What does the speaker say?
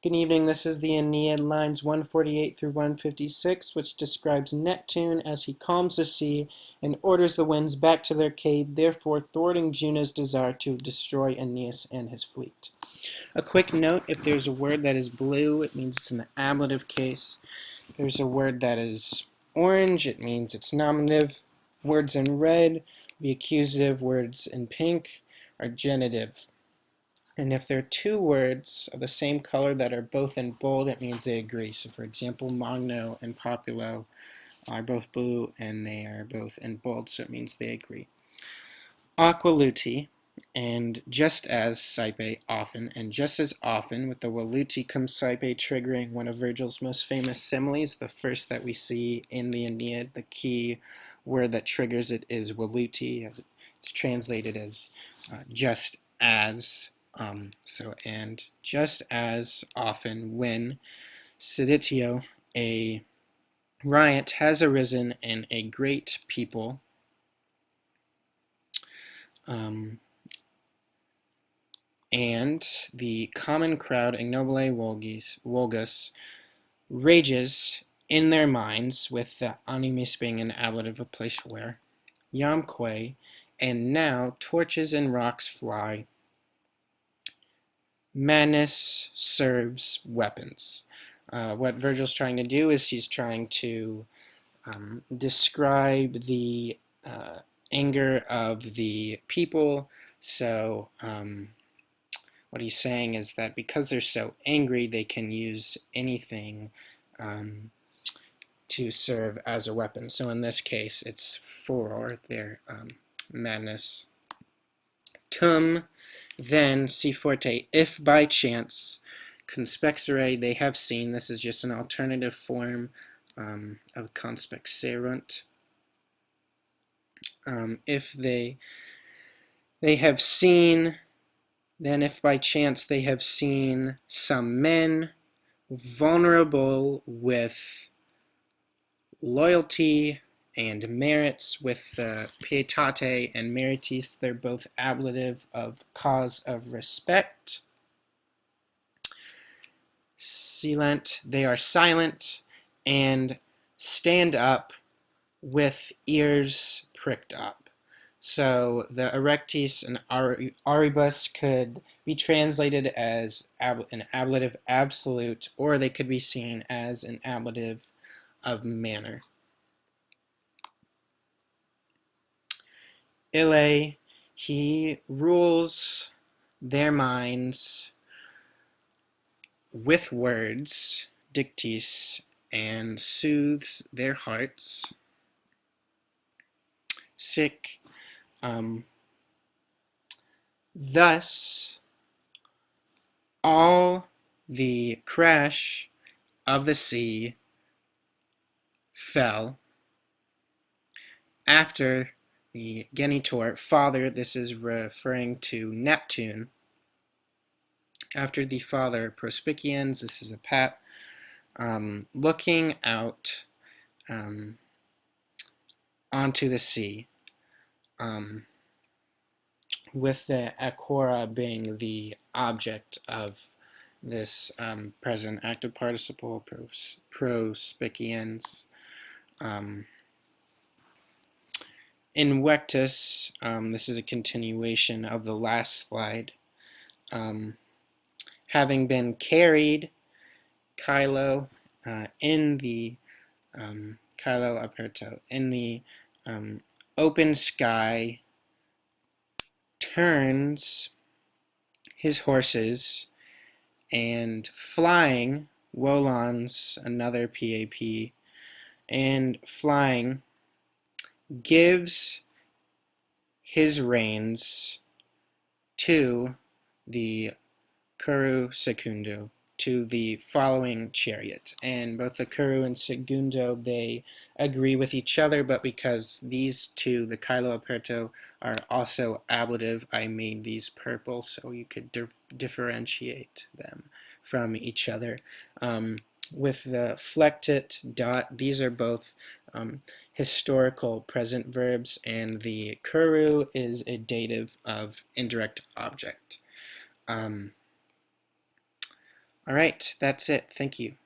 Good evening, this is the Aeneid lines 148 through 156, which describes Neptune as he calms the sea and orders the winds back to their cave, therefore thwarting Juno's desire to destroy Aeneas and his fleet. A quick note, if there's a word that is blue, it means it's in the ablative case. If there's a word that is orange, it means it's nominative. Words in red be accusative, words in pink are genitive. And if there are two words of the same color that are both in bold, it means they agree. So for example, magno and populo are both blue and they are both in bold, so it means they agree. Aqualuti and just as Saipe often, and just as often with the waluti comes Saipe, triggering one of Virgil's most famous similes, the first that we see in the Aeneid. The key word that triggers it is waluti, as it's translated as just as. And just as often when seditio, a riot, has arisen in a great people, and the common crowd, ignobile vulgus, rages in their minds, with the animis being an ablative, a place where, iamque, and now torches and rocks fly, madness serves weapons. What Virgil's trying to do is he's trying to describe the anger of the people. So what he's saying is that because they're so angry, they can use anything to serve as a weapon. So in this case, it's furor, their madness. Tum, then, si forte, if by chance, conspexere, they have seen. This is just an alternative form of conspexerunt. If they have seen, then if by chance they have seen some men vulnerable with loyalty and merits, with pietate and meritis, they're both ablative of cause of respect. Silent, they are silent and stand up with ears pricked up. So the erectis and auribus could be translated as an ablative absolute, or they could be seen as an ablative of manner. Ille, he rules their minds with words, dictis, and soothes their hearts. Sic, thus all the crash of the sea fell after the genitor, father, this is referring to Neptune, after the father prospiciens, this is a pap, looking out onto the sea, with the aquara being the object of this present active participle, prospiciens. Invectus, this is a continuation of the last slide. Having been carried, Kylo, in the Kylo aperto, in the open sky, turns his horses, and flying, Wolons, another PAP, and flying, gives his reins to the curru secundo, to the following chariot. And both the curru and segundo, they agree with each other, but because these two, the Kylo aperto, are also ablative, I made these purple so you could differentiate them from each other. With the flectit dot, these are both historical present verbs, and the curru is a dative of indirect object. All right, that's it. Thank you.